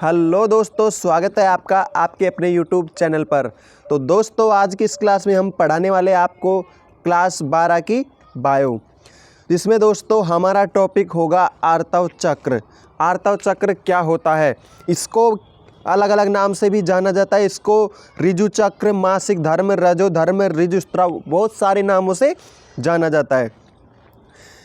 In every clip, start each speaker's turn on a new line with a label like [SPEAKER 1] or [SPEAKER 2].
[SPEAKER 1] Hello दोस्तों, स्वागत है आपका आपके अपने यूट्यूब चैनल पर। तो दोस्तों, आज की इस क्लास में हम पढ़ाने वाले आपको क्लास 12 की बायो, जिसमें दोस्तों हमारा टॉपिक होगा आर्तव चक्र। आर्तव चक्र क्या होता है, इसको अलग अलग नाम से भी जाना जाता है। इसको ऋजु चक्र, मासिक धर्म, रजो धर्म, ऋजुस्राव, बहुत सारे नामों से जाना जाता है।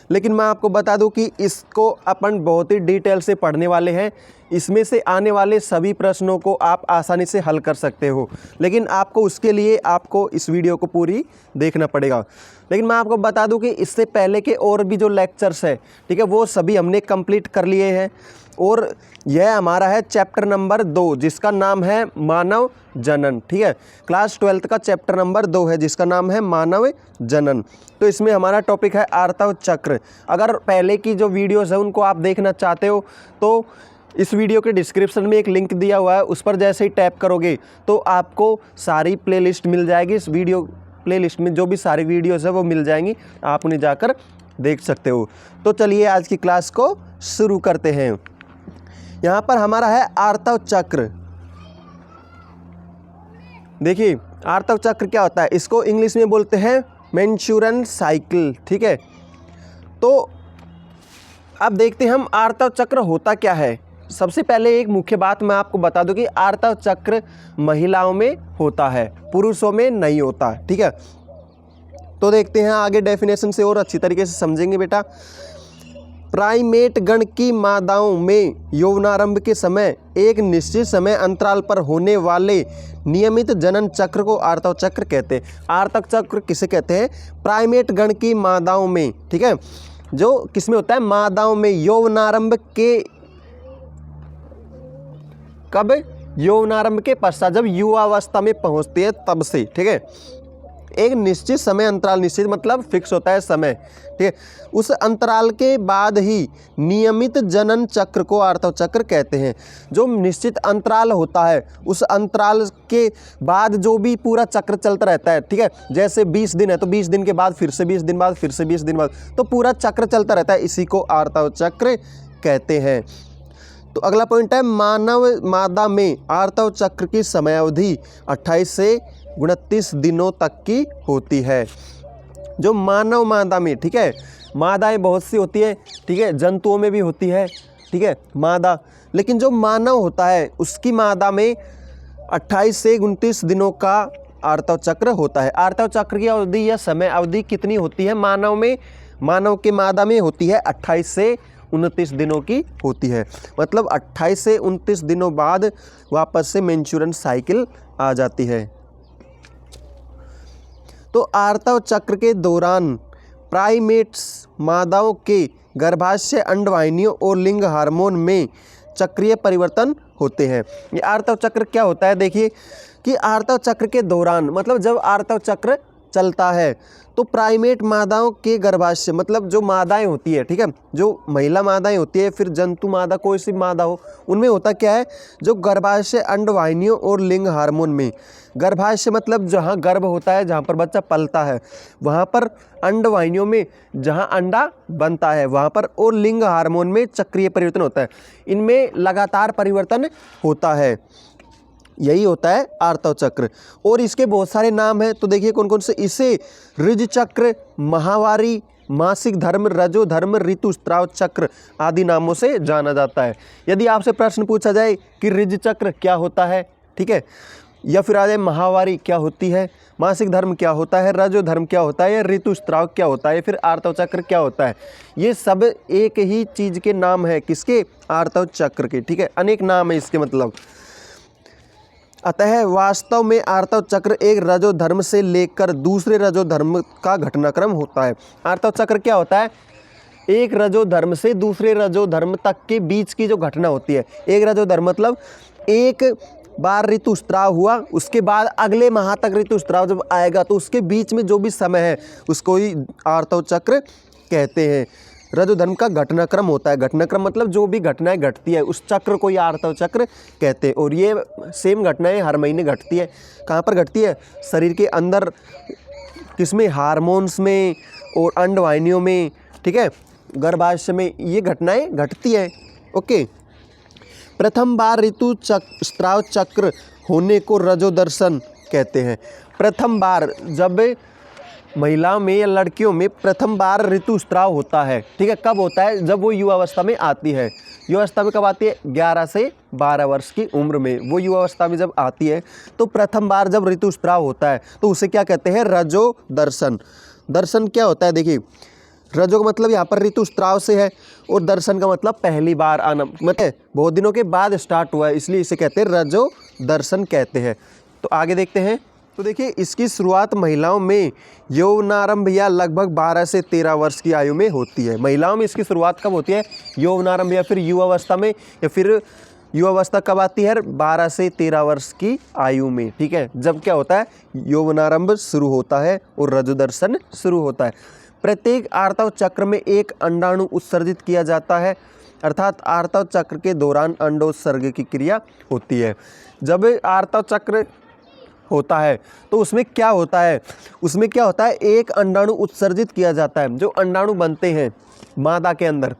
[SPEAKER 1] लेकिन मैं आपको बता दूं कि इसको अपन बहुत ही डिटेल से पढ़ने वाले हैं। इसमें से आने वाले सभी प्रश्नों को आप आसानी से हल कर सकते हो, लेकिन आपको उसके लिए आपको इस वीडियो को पूरी देखना पड़ेगा। लेकिन मैं आपको बता दूं कि इससे पहले के और भी जो लेक्चर्स है, ठीक है, वो सभी हमने कंप्लीट कर लिए हैं। और यह हमारा है चैप्टर नंबर 2, जिसका नाम है मानव जनन। ठीक है, क्लास 12 का चैप्टर नंबर 2 है, जिसका नाम है मानव जनन। तो इसमें हमारा टॉपिक है आर्तव चक्र। अगर पहले की जो वीडियोस है उनको आप देखना चाहते हो तो इस वीडियो के डिस्क्रिप्शन में एक लिंक दिया हुआ है, उस पर जैसे ही टैप करोगे तो आपको सारी प्लेलिस्ट मिल जाएगी। इस वीडियो प्लेलिस्ट में जो भी सारी वीडियोस है वो मिल जाएंगी, आप उन्हें जाकर देख सकते हो। तो चलिए आज की क्लास को शुरू करते हैं। यहाँ पर हमारा है आर्तव चक्र। देखिए, आर्तव चक्र क्या होता है, इसको इंग्लिश में बोलते हैं मैंचुरियन साइकिल। ठीक है, तो अब देखते हैं हम आर्तव चक्र होता क्या है। सबसे पहले एक मुख्य बात मैं आपको बता दूं कि आर्तव चक्र महिलाओं में होता है, पुरुषों में नहीं होता। ठीक है, तो देखते हैं आगे डेफिनेशन से और अच्छी तरीके से समझेंगे बेटा। प्राइमेट गण की मादाओं में यौवनारंभ के समय एक निश्चित समय अंतराल पर होने वाले नियमित जनन चक्र को आर्तव चक्र कहते हैं। आर्तव चक्र किसे कहते हैं? प्राइमेट गण की मादाओं में। ठीक है, जो किसमें होता है? मादाओं में। यौवनारंभ के कब? यौवनारंभ के पश्चात, जब युवावस्था में पहुंचती है तब से। ठीक है, एक निश्चित समय अंतराल, निश्चित मतलब फिक्स होता है समय। ठीक है, उस अंतराल के बाद ही नियमित जनन चक्र को आर्तव चक्र कहते हैं। जो निश्चित अंतराल होता है, उस अंतराल के बाद जो भी पूरा चक्र चलता रहता है। ठीक है, जैसे 20 दिन है तो 20 दिन के बाद फिर से 20 दिन बाद, फिर से 20 दिन बाद, तो पूरा चक्र चलता रहता है, इसी को आर्तव चक्र कहते हैं। तो अगला पॉइंट है मानव मादा में आर्तव चक्र की समयावधि 28 से 29 दिनों तक की होती है। जो मानव मादा में, ठीक है, मादाएं बहुत सी होती है, ठीक है, जंतुओं में भी होती है, ठीक है, मादा। लेकिन जो मानव होता है उसकी मादा में 28 से 29 दिनों का आर्तव चक्र होता है। आर्तव चक्र की अवधि या समय अवधि कितनी होती है? मानव में, मानव के मादा में होती है 28 से 29 दिनों की होती है। मतलब 28 से 29 दिनों बाद वापस से मैंचुरियन साइकिल आ जाती है। तो आर्तव चक्र के दौरान प्राइमेट्स मादाओं के गर्भाशय, अंडवाहिनियों और लिंग हार्मोन में चक्रीय परिवर्तन होते हैं। ये आर्तव चक्र क्या होता है? देखिए कि आर्तव चक्र के दौरान, मतलब जब आर्तव चक्र चलता है तो प्राइमेट मादाओं के गर्भाशय, मतलब जो मादाएं होती है, ठीक है, जो महिला मादाएं होती है, फिर जंतु मादा, कोई सी मादा हो, उनमें होता क्या है? जो गर्भाशय, अंडवाहिनियों और लिंग हार्मोन में, गर्भाशय मतलब जहाँ गर्भ होता है, जहाँ पर बच्चा पलता है, वहाँ पर, अंडवाहिनियों में जहाँ अंडा बनता है वहाँ पर, और लिंग हार्मोन में चक्रीय परिवर्तन होता है। इनमें लगातार परिवर्तन होता है, यही होता है आर्तव चक्र। और इसके बहुत सारे नाम हैं, तो देखिए कौन कौन से। इसे ऋज चक्र, माहवारी, मासिक धर्म, रजो धर्म, ऋतुस्राव चक्र आदि नामों से जाना जाता है। यदि आपसे प्रश्न पूछा जाए कि ऋज चक्र क्या होता है, ठीक है, या फिर आ जाए माहवारी क्या होती है, मासिक धर्म क्या होता है, रजो धर्म क्या होता है, या ऋतुस्राव क्या होता है, फिर आर्तव चक्र क्या होता है, ये सब एक ही चीज़ के नाम है। किसके? आर्तव चक्र के। ठीक है, अनेक नाम है इसके मतलब। अतः वास्तव में आर्तव चक्र एक रजो धर्म से लेकर दूसरे रजो धर्म का घटनाक्रम होता है। आर्तव चक्र क्या होता है? एक रजो धर्म से दूसरे रजो धर्म तक के बीच की जो घटना होती है। एक रजो धर्म मतलब एक बार ऋतुस्राव हुआ, उसके बाद अगले माह तक ऋतुस्राव जब आएगा तो उसके बीच में जो भी समय है उसको ही आर्तव चक्र कहते हैं। रजो धर्म का घटनाक्रम होता है। घटनाक्रम मतलब जो भी घटनाएं घटती है उस चक्र को ही आर्तव चक्र कहते हैं। और ये सेम घटनाएं हर महीने घटती है। कहाँ पर घटती है? शरीर के अंदर, किसमें? हार्मोन्स में और अंडवाहिनियों में, ठीक है, गर्भाशय में ये घटनाएं घटती है। ओके, प्रथम बार ऋतुस्राव चक्र होने को रजोदर्शन कहते हैं। प्रथम बार जब महिलाओं में या लड़कियों में प्रथम बार ऋतुस्राव होता है, ठीक है, कब होता है? जब वो युवावस्था में आती है। युवावस्था में कब आती है? 11 से 12 वर्ष की उम्र में वो युवावस्था में जब आती है तो प्रथम बार जब ऋतुस्राव होता है तो उसे क्या कहते हैं? रजोदर्शन। दर्शन क्या होता है? देखिए, रजो का मतलब यहाँ पर ऋतुस्राव से है और दर्शन का मतलब पहली बार आना, मतलब बहुत दिनों के बाद स्टार्ट हुआ है, इसलिए इसे कहते हैं रजो दर्शन कहते हैं। तो आगे देखते हैं। तो देखिए, इसकी शुरुआत महिलाओं में यौवनारंभ या लगभग 12 से 13 वर्ष की आयु में होती है। महिलाओं में इसकी शुरुआत कब होती है? यौवनारंभ या फिर युवावस्था में, या फिर युवावस्था कब आती है? 12 से 13 वर्ष की आयु में, ठीक है, जब क्या होता है? यौवनारंभ शुरू होता है और रजोदर्शन शुरू होता है। प्रत्येक आर्तव चक्र में एक अंडाणु उत्सर्जित किया जाता है, अर्थात आर्तव चक्र के दौरान अंडोत्सर्ग की क्रिया होती है। जब आर्तव चक्र होता है तो उसमें क्या होता है? उसमें क्या होता है? एक अंडाणु उत्सर्जित किया जाता है। जो अंडाणु बनते हैं मादा के अंदर,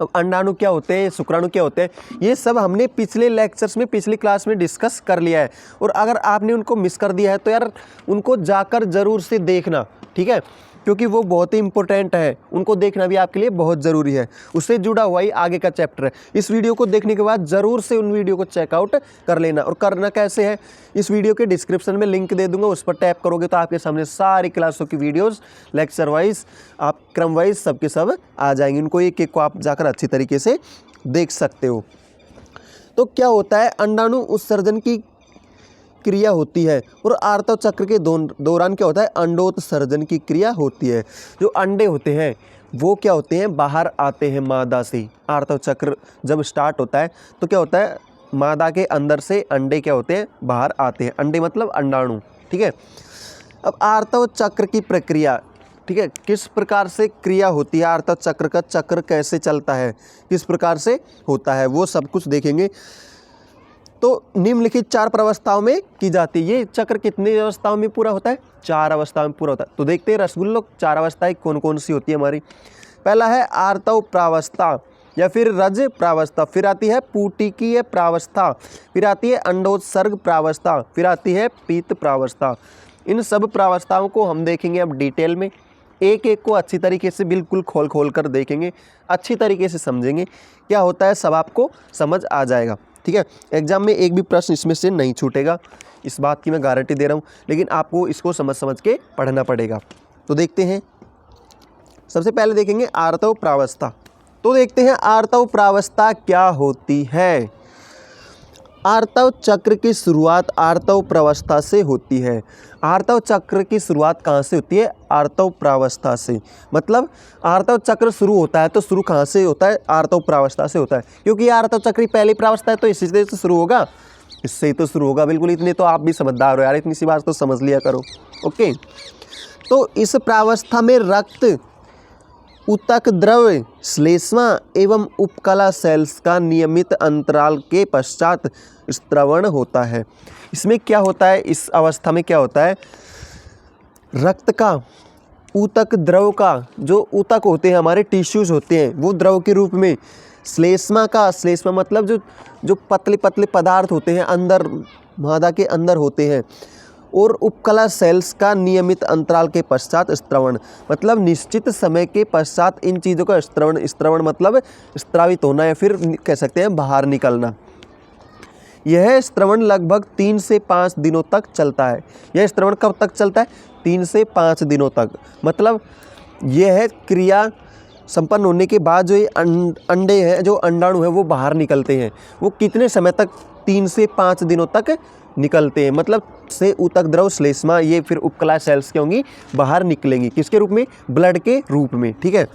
[SPEAKER 1] अब अंडाणु क्या होते हैं, शुक्राणु क्या होते हैं, ये सब हमने पिछले लेक्चर्स में, पिछली क्लास में डिस्कस कर लिया है। और अगर आपने उनको मिस कर दिया है तो यार उनको जाकर ज़रूर से देखना, ठीक है, क्योंकि वो बहुत ही इंपॉर्टेंट है, उनको देखना भी आपके लिए बहुत ज़रूरी है। उससे जुड़ा हुआ ही आगे का चैप्टर है। इस वीडियो को देखने के बाद ज़रूर से उन वीडियो को चेकआउट कर लेना। और करना कैसे है? इस वीडियो के डिस्क्रिप्शन में लिंक दे दूंगा, उस पर टैप करोगे तो आपके सामने सारी क्लासों की वीडियोज़ लेक्चर वाइज, आप क्रम वाइज सबके सब आ जाएंगे। उनको एक एक को आप जाकर अच्छी तरीके से देख सकते हो। तो क्या होता है? अंडाणु उत्सर्जन की क्रिया होती है और आर्तव चक्र के दौरान क्या होता है? अंडोत्सर्जन की क्रिया होती है। जो अंडे होते हैं वो क्या होते हैं? बाहर आते हैं मादा से। आर्तव चक्र जब स्टार्ट होता है तो क्या होता है? मादा के अंदर से अंडे क्या होते हैं? बाहर आते हैं। अंडे मतलब अंडाणु, ठीक है। अब आर्तव चक्र की प्रक्रिया, ठीक है, किस प्रकार से क्रिया होती है? आर्तव चक्र का चक्र कैसे चलता है, किस प्रकार से होता है, वो सब कुछ देखेंगे। तो निम्नलिखित 4 प्रावस्थाओं में की जाती है। ये चक्र कितनी अवस्थाओं में पूरा होता है? 4 अवस्थाओं में पूरा होता है। तो देखते हैं रसगुल्लों 4 अवस्थाएं कौन कौन सी होती है हमारी। पहला है आर्तव प्रावस्था या फिर रज प्रावस्था, फिर आती है पुटिकीय प्रावस्था, फिर आती है अंडोत्सर्ग प्रावस्था, फिर आती है पीत प्रावस्था। इन सब प्रावस्थाओं को हम देखेंगे अब डिटेल में, एक एक को अच्छी तरीके से बिल्कुल खोल कर देखेंगे, अच्छी तरीके से समझेंगे क्या होता है, सब आपको समझ आ जाएगा, ठीक है। एग्जाम में एक भी प्रश्न इसमें से नहीं छूटेगा, इस बात की मैं गारंटी दे रहा हूँ, लेकिन आपको इसको समझ के पढ़ना पड़ेगा। तो देखते हैं, सबसे पहले देखेंगे आर्तव प्रावस्था। तो देखते हैं आर्तव प्रावस्था क्या होती है। आर्तव चक्र की शुरुआत आर्तव प्रावस्था से होती है। आर्तव चक्र की शुरुआत कहाँ से होती है? आर्तव प्रावस्था से। मतलब आर्तव चक्र शुरू होता है तो शुरू कहाँ से होता है? आर्तव प्रावस्था से होता है, क्योंकि आर्तव चक्र की पहली प्रावस्था है तो इसी से शुरू होगा, इससे ही तो शुरू होगा। बिल्कुल, इतने तो आप भी समझदार हो यार, इतनी सी बात तो समझ लिया करो। ओके, तो इस प्रावस्था में रक्त, ऊतक द्रव, श्लेष्मा एवं उपकला सेल्स का नियमित अंतराल के पश्चात स्त्रवण होता है। इसमें क्या होता है? इस अवस्था में क्या होता है? रक्त का, ऊतक द्रव का, जो ऊतक होते हैं हमारे टिश्यूज होते हैं वो द्रव के रूप में, श्लेष्मा का, श्लेष्मा मतलब जो पतले पतले पदार्थ होते हैं अंदर, मादा के अंदर होते हैं, और उपकला सेल्स का नियमित अंतराल के पश्चात स्त्रवण, मतलब निश्चित समय के पश्चात इन चीज़ों का स्त्रवण, स्त्रवण मतलब स्त्रावित होना या फिर कह सकते हैं बाहर निकलना। यह स्त्रवण लगभग 3 से 5 दिनों तक चलता है। यह स्त्रवण कब तक चलता है? 3 से 5 दिनों तक। मतलब यह क्रिया संपन्न होने के बाद जो ये अंडे हैं, जो अंडाणु है वो बाहर निकलते हैं, वो कितने समय तक? 3 से 5 दिनों तक निकलते हैं। मतलब से ऊतक द्रव, श्लेष्मा, ये फिर उपकला सेल्स क्या होंगी? बाहर निकलेंगी। किसके रूप में? ब्लड के रूप में, ठीक है।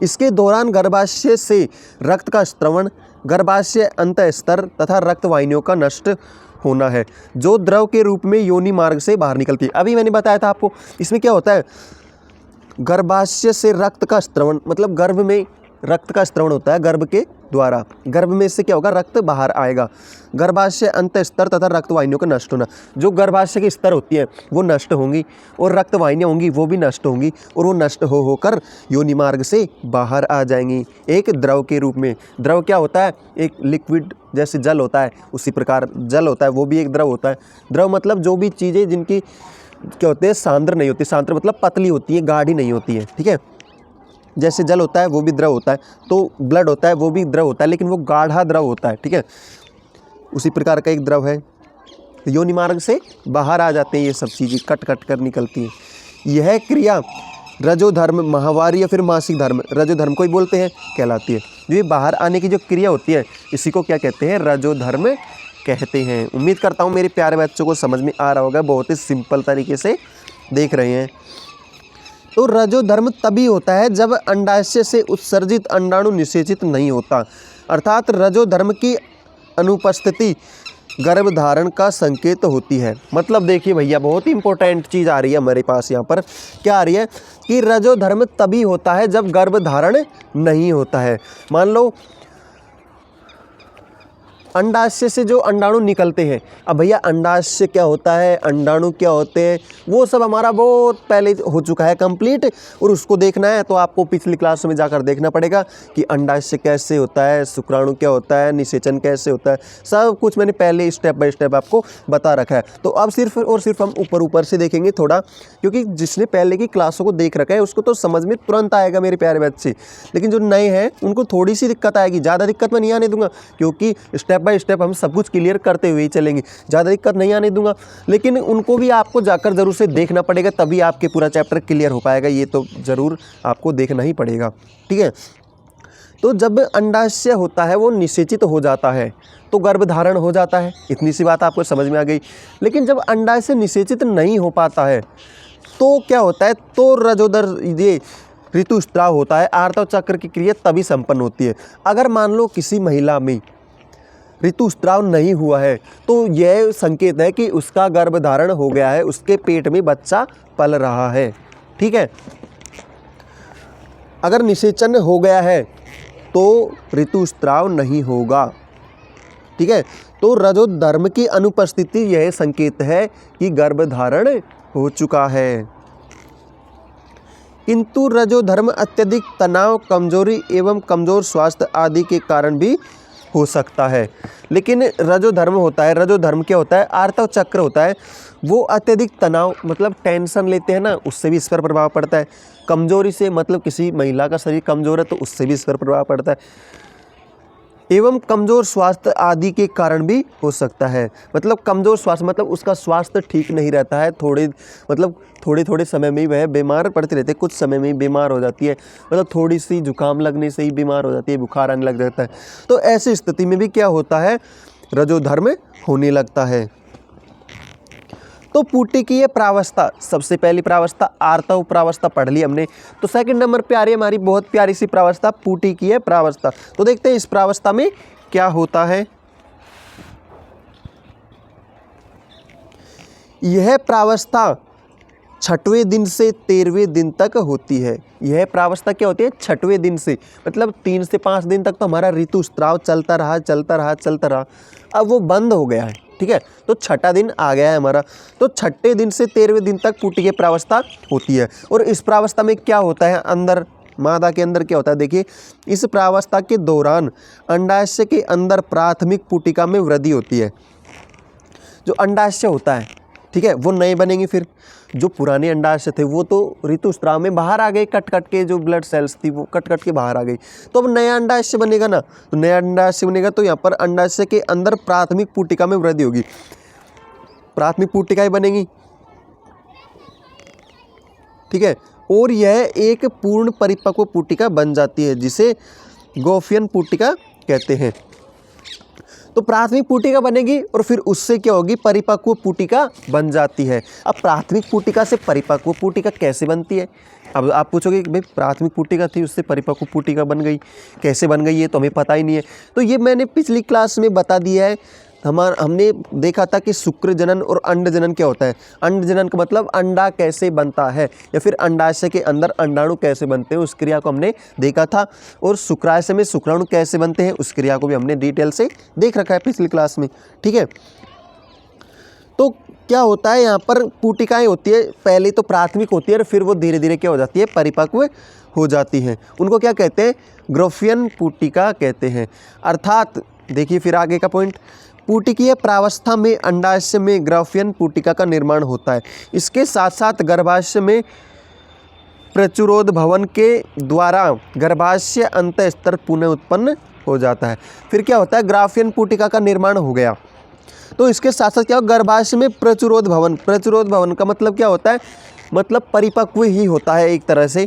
[SPEAKER 1] इसके दौरान गर्भाशय से रक्त का स्त्रवण, गर्भाशय अंतःस्तर तथा रक्त वाहिनियों का नष्ट होना है, जो द्रव के रूप में योनि मार्ग से बाहर निकलती है। अभी मैंने बताया था आपको, इसमें क्या होता है? गर्भाशय से रक्त का स्त्रवण, मतलब गर्भ में रक्त का स्त्रवण होता है, गर्भ के द्वारा गर्भ में से क्या होगा, रक्त बाहर आएगा। गर्भाशय अंत स्तर तथा रक्त वाहिनियों का नष्ट होना, जो गर्भाशय की स्तर होती है वो नष्ट होंगी और रक्त वाहिनियाँ होंगी वो भी नष्ट होंगी और वो नष्ट होकर योनि मार्ग से बाहर आ जाएंगी एक द्रव के रूप में। द्रव क्या होता है, एक लिक्विड जैसे जल होता है उसी प्रकार जल होता है, वो भी एक द्रव होता है। द्रव मतलब जो भी चीज़ें जिनकी क्या होते हैं, सांद्र नहीं होती, सांद्र मतलब पतली होती है, गाढ़ी नहीं होती है, ठीक है। जैसे जल होता है वो भी द्रव होता है, तो ब्लड होता है वो भी द्रव होता है, लेकिन वो गाढ़ा द्रव होता है, ठीक है। उसी प्रकार का एक द्रव है। योनि मार्ग से बाहर आ जाते हैं ये सब चीज़ें, कट कट कर निकलती हैं। यह क्रिया रजोधर्म, माहवारी या फिर मासिक धर्म, रजोधर्म को ही बोलते हैं, कहलाती है। जो ये बाहर आने की जो क्रिया होती है इसी को क्या कहते हैं, रजोधर्म कहते हैं। उम्मीद करता हूँ मेरे प्यारे बच्चों को समझ में आ रहा होगा, बहुत ही सिंपल तरीके से देख रहे हैं। तो रजोधर्म तभी होता है जब अंडाशय से उत्सर्जित अंडाणु निषेचित नहीं होता, अर्थात रजोधर्म की अनुपस्थिति गर्भधारण का संकेत होती है। मतलब देखिए भैया, बहुत ही इंपॉर्टेंट चीज़ आ रही है हमारे पास यहाँ पर। क्या आ रही है कि रजोधर्म तभी होता है जब गर्भधारण नहीं होता है। मान लो अंडाशय से जो अंडाणु निकलते हैं, अब भैया अंडाशय क्या होता है, अंडाणु क्या होते हैं, वो सब हमारा बहुत पहले हो चुका है कंप्लीट, और उसको देखना है तो आपको पिछली क्लास में जाकर देखना पड़ेगा कि अंडाशय कैसे होता है, शुक्राणु क्या होता है, निषेचन कैसे होता है, सब कुछ मैंने पहले स्टेप बाय स्टेप आपको बता रखा है। तो अब सिर्फ और सिर्फ हम ऊपर से देखेंगे थोड़ा, क्योंकि जिसने पहले की क्लासों को देख रखा है उसको तो समझ में तुरंत आएगा मेरे प्यारे बच्चे, लेकिन जो नए हैं उनको थोड़ी सी दिक्कत आएगी। ज़्यादा दिक्कत मैं नहीं आने दूंगा, क्योंकि स्टेप बाय स्टेप हम सब कुछ क्लियर करते हुए ही चलेंगे, ज़्यादा दिक्कत नहीं आने दूंगा। लेकिन उनको भी आपको जाकर ज़रूर से देखना पड़ेगा, तभी आपके पूरा चैप्टर क्लियर हो पाएगा, ये तो ज़रूर आपको देखना ही पड़ेगा, ठीक है। तो जब अंडाशय होता है वो निषेचित हो जाता है तो गर्भधारण हो जाता है, इतनी सी बात आपको समझ में आ गई। लेकिन जब अंडाशय निषेचित नहीं हो पाता है तो क्या होता है, तो रजोदर ये ऋतुस्राव होता है, आर्तव चक्र की क्रिया तभी संपन्न होती है। अगर मान लो किसी महिला में ऋतुस्राव नहीं हुआ है तो यह संकेत है कि उसका गर्भधारण हो गया है, उसके पेट में बच्चा पल रहा है, ठीक है। अगर निषेचन हो गया है तो ऋतुस्राव नहीं होगा, ठीक है। तो रजोधर्म की अनुपस्थिति यह संकेत है कि गर्भधारण हो चुका है। किंतु रजोधर्म अत्यधिक तनाव, कमजोरी एवं कमजोर स्वास्थ्य आदि के कारण भी हो सकता है। लेकिन रजोधर्म होता है, रजोधर्म क्या होता है, आर्तव चक्र होता है, वो अत्यधिक तनाव मतलब टेंशन लेते हैं ना, उससे भी इस पर प्रभाव पड़ता है। कमजोरी से मतलब किसी महिला का शरीर कमजोर है तो उससे भी इस पर प्रभाव पड़ता है। एवं कमजोर स्वास्थ्य आदि के कारण भी हो सकता है। मतलब कमजोर स्वास्थ्य मतलब उसका स्वास्थ्य ठीक नहीं रहता है, थोड़े थोड़े समय में ही वह बीमार पड़ते रहते हैं, कुछ समय में ही बीमार हो जाती है, मतलब थोड़ी सी जुकाम लगने से ही बीमार हो जाती है, बुखार आने लग जाता है। तो ऐसी स्थिति में भी क्या होता है, रजोधर्म होने लगता है। तो पुटिकीय प्रावस्था, सबसे पहली प्रावस्था आर्तव प्रावस्था पढ़ ली हमने। तो सेकंड नंबर पे आ रही है हमारी बहुत प्यारी सी प्रावस्था, पुटिकीय प्रावस्था। तो देखते हैं इस प्रावस्था में क्या होता है। यह प्रावस्था 6वें दिन से 13वें दिन तक होती है। यह प्रावस्था क्या होती है, 6वें दिन से, मतलब 3 से 5 दिन तक तो हमारा ऋतुस्राव चलता रहा। अब वो बंद हो गया है, ठीक है। तो 6ठा दिन आ गया है हमारा, तो 6ठे दिन से 13वें दिन तक पुटिकीय प्रावस्था होती है। और इस प्रावस्था में क्या होता है, अंदर मादा के अंदर क्या होता है, देखिए इस प्रावस्था के दौरान अंडाशय के अंदर प्राथमिक पुटिका में वृद्धि होती है। जो अंडाशय होता है, ठीक है, वो नए बनेंगे। फिर जो पुराने अंडाशय थे वो तो ऋतुस्राव में बाहर आ गए, कट कट के जो ब्लड सेल्स थी वो कट कट के बाहर आ गई। तो अब नया अंडाशय बनेगा ना, तो नया अंडाशय बनेगा तो यहाँ पर अंडाशय के अंदर प्राथमिक पुटिका में वृद्धि होगी, प्राथमिक पुटिकाएं बनेंगी, ठीक है। और यह एक पूर्ण परिपक्व पुटिका बन जाती है, जिसे गोफियन पुटिका कहते हैं। तो प्राथमिक पुटिका बनेगी और फिर उससे क्या होगी, परिपक्व पुटिका बन जाती है। अब प्राथमिक पुटिका से परिपक्व पुटिका कैसे बनती है, अब आप पूछोगे कि भाई प्राथमिक पुटिका थी उससे परिपक्व पुटिका बन गई, कैसे बन गई, ये तो हमें पता ही नहीं है। तो ये मैंने पिछली क्लास में बता दिया है, हमने देखा था कि शुक्र जनन और अंड जनन क्या होता है। अंड जनन का मतलब अंडा कैसे बनता है या फिर अंडाशय के अंदर अंडाणु कैसे बनते हैं, उस क्रिया को हमने देखा था। और शुक्राशय में शुक्राणु कैसे बनते हैं, उस क्रिया को भी हमने डिटेल से देख रखा है पिछली क्लास में। ठीक है, तो क्या होता है यहाँ पर पुटिकाएँ होती है, पहले तो प्राथमिक होती है और फिर वो धीरे धीरे क्या हो जाती है, परिपक्व हो जाती हैं। उनको क्या कहते हैं, ग्राफियन पुटिका कहते हैं। अर्थात देखिए फिर आगे का पॉइंट, पुटिकीय प्रावस्था में अंडाशय में ग्राफियन पुटिका का निर्माण होता है। इसके साथ साथ गर्भाशय में प्रचुरोद भवन के द्वारा गर्भाशय अंतःस्तर पुनः उत्पन्न हो जाता है। फिर क्या होता है, ग्राफियन पुटिका का निर्माण हो गया तो इसके साथ साथ क्या हो, गर्भाशय में प्रचुरोद भवन, प्रचुरोद भवन का मतलब क्या होता है, मतलब परिपक्व ही होता है एक तरह से,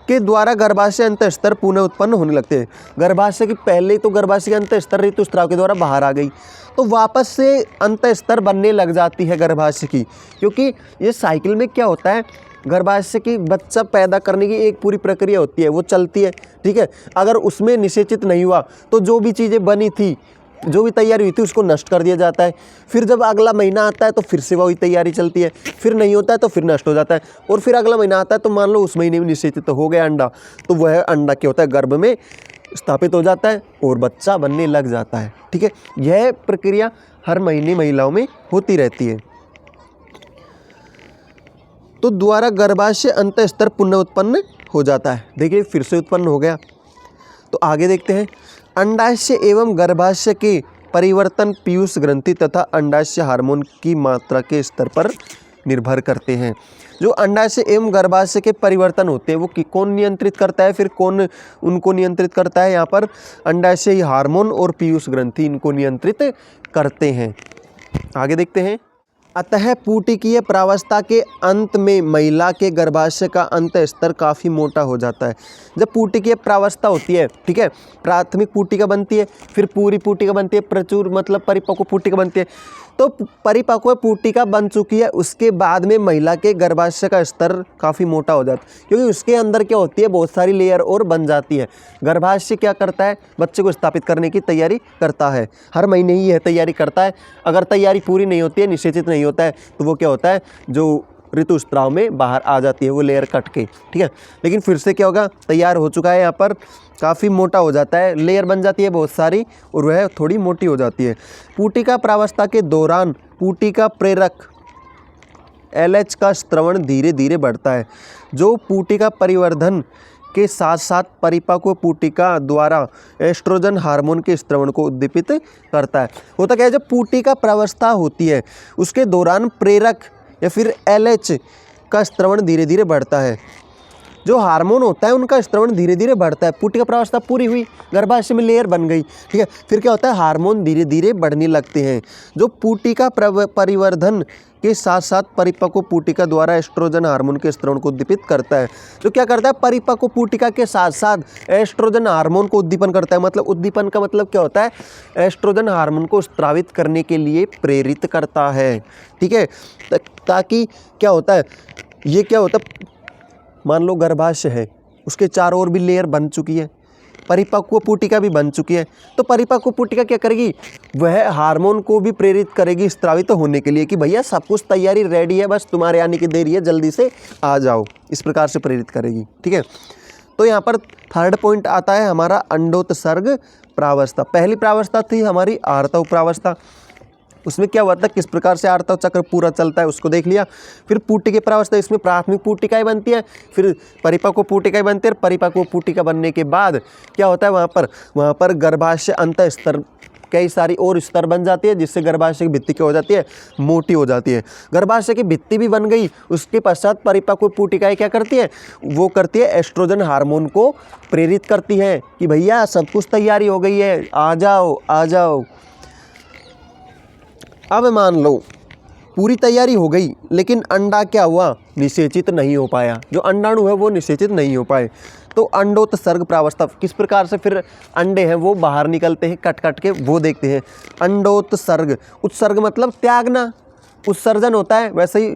[SPEAKER 1] के द्वारा गर्भाशय अंतःस्तर पुनः उत्पन्न होने लगते हैं। गर्भाशय की पहले तो गर्भाशय के अंतःस्तर ऋतुस्राव के द्वारा बाहर आ गई तो वापस से अंतःस्तर बनने लग जाती है गर्भाशय की, क्योंकि ये साइकिल में क्या होता है, गर्भाशय की बच्चा पैदा करने की एक पूरी प्रक्रिया होती है, वो चलती है। ठीक है, अगर उसमें निषेचित नहीं हुआ तो जो भी चीज़ें बनी थी, जो भी तैयारी हुई थी उसको नष्ट कर दिया जाता है। फिर जब अगला महीना आता है तो फिर से वही तैयारी चलती है, फिर नहीं होता है तो फिर नष्ट हो जाता है, और फिर अगला महीना आता है तो मान लो उस महीने में निषेचित तो हो गया अंडा, तो वह अंडा क्या होता है, गर्भ में स्थापित हो जाता है और बच्चा बनने लग जाता है। ठीक है, यह प्रक्रिया हर महीने महिलाओं में होती रहती है। तो द्वारा गर्भाशय अंतःस्तर पुनः उत्पन्न हो जाता है। देखिए फिर से उत्पन्न हो गया। तो आगे देखते हैं, अंडाशय एवं गर्भाशय के परिवर्तन पीयूष ग्रंथि तथा अंडाशय हार्मोन की मात्रा के स्तर पर निर्भर करते हैं। जो अंडाशय एवं गर्भाशय के परिवर्तन होते हैं वो कौन नियंत्रित करता है, फिर कौन उनको नियंत्रित करता है, यहाँ पर अंडाशय हार्मोन और पीयूष ग्रंथि इनको नियंत्रित करते हैं। आगे देखते हैं, अतः पुटिकीय प्रावस्था के अंत में महिला के गर्भाशय का अंतःस्तर काफ़ी मोटा हो जाता है। जब पुटिकीय प्रावस्था होती है, ठीक है, प्राथमिक पुटिका बनती है, फिर पूरी पुटिका बनती है, प्रचुर मतलब परिपक्व पुटिका बनती है। तो परिपक्व पुटिका बन चुकी है, उसके बाद में महिला के गर्भाशय का स्तर काफ़ी मोटा हो जाता है, क्योंकि उसके अंदर क्या होती है, बहुत सारी लेयर और बन जाती है। गर्भाशय क्या करता है, बच्चे को स्थापित करने की तैयारी करता है, हर महीने ही यह तैयारी करता है। अगर तैयारी पूरी नहीं होती है, निषेचित नहीं होता है, तो वो क्या होता है, जो ऋतुस्राव में बाहर आ जाती है वो लेयर कट के। ठीक है, लेकिन फिर से क्या होगा, तैयार हो चुका है, यहाँ पर काफ़ी मोटा हो जाता है, लेयर बन जाती है बहुत सारी और वह थोड़ी मोटी हो जाती है। पुटिका प्रावस्था के दौरान पुटिका प्रेरक LH का स्त्रवण धीरे धीरे बढ़ता है, जो पुटिका परिवर्धन के साथ साथ परिपक्व पुटिका द्वारा एस्ट्रोजन हार्मोन के स्त्रवण को उद्दीपित करता है। होता क्या है, जब पुटिका प्रावस्था होती है उसके दौरान प्रेरक या फिर LH का स्त्रवण धीरे धीरे बढ़ता है, जो हार्मोन होता है उनका स्त्रवण धीरे धीरे बढ़ता है। पुटिका प्रावस्था पूरी हुई, गर्भाशय में लेयर बन गई, ठीक है, फिर क्या होता है, हार्मोन धीरे धीरे बढ़ने लगते हैं, जो पुटिका परिवर्धन के साथ साथ परिपक्व पुटिका द्वारा एस्ट्रोजन हार्मोन के स्त्रवण को उद्दीपित करता है। जो क्या करता है, परिपक्व पुटिका के साथ साथ एस्ट्रोजन हार्मोन को उद्दीपन करता है। मतलब उद्दीपन का मतलब क्या होता है, एस्ट्रोजन हार्मोन को स्रावित करने के लिए प्रेरित करता है। ठीक है, ताकि क्या होता है, ये क्या होता है, मान लो गर्भाशय है, उसके चारों ओर भी लेयर बन चुकी है, परिपक्व पुटिका भी बन चुकी है, तो परिपक्व पुटिका क्या करेगी, वह हार्मोन को भी प्रेरित करेगी स्रावित होने के लिए कि भैया सब कुछ तैयारी रेडी है, बस तुम्हारे आने की देरी है, जल्दी से आ जाओ, इस प्रकार से प्रेरित करेगी। ठीक है, तो यहाँ पर थर्ड पॉइंट आता है हमारा अंडोत्सर्ग प्रावस्था। पहली प्रावस्था थी हमारी आर्तव प्रावस्था, उसमें क्या हुआ था, किस प्रकार से आर्तव चक्र पूरा चलता है उसको देख लिया। फिर पुटिका प्रावस्था, इसमें प्राथमिक पुटिकाएं बनती है, फिर परिपक्व पुटिकाएं बनती है, परिपक्व पुटिका बनने के बाद क्या होता है, वहाँ पर गर्भाशय अंतःस्तर कई सारी और स्तर बन जाती है, जिससे गर्भाशय की भित्ति क्या हो जाती है, मोटी हो जाती है। गर्भाशय की भित्ति भी बन गई, उसके पश्चात परिपक्व पुटिकाएं क्या करती है, वो करती है एस्ट्रोजन हार्मोन को प्रेरित करती है कि भैया सब कुछ तैयारी हो गई है, आ जाओ आ जाओ। अब मान लो पूरी तैयारी हो गई, लेकिन अंडा क्या हुआ, निषेचित नहीं हो पाया, जो अंडाणु है वो निषेचित नहीं हो पाए, तो अंडोत्सर्ग प्रावस्था, किस प्रकार से फिर अंडे हैं वो बाहर निकलते हैं कट कट के, वो देखते हैं। अंडोत्सर्ग, उत्सर्ग मतलब त्यागना, उत्सर्जन होता है, वैसे ही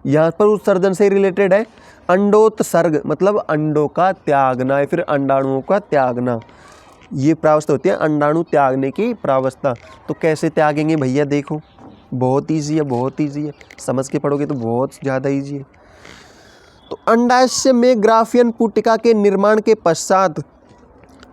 [SPEAKER 1] यहाँ पर उत्सर्जन से रिलेटेड है। अंडोत्सर्ग मतलब अंडों का त्यागना या फिर अंडाणुओं का त्यागना, ये प्रावस्था होती है अंडाणु त्यागने की प्रावस्था। तो कैसे त्यागेंगे भैया, देखो बहुत ईजी है, बहुत ईजी है, समझ के पढ़ोगे तो बहुत ज़्यादा ईजी है। तो अंडाशय में ग्राफियन पुटिका के निर्माण के पश्चात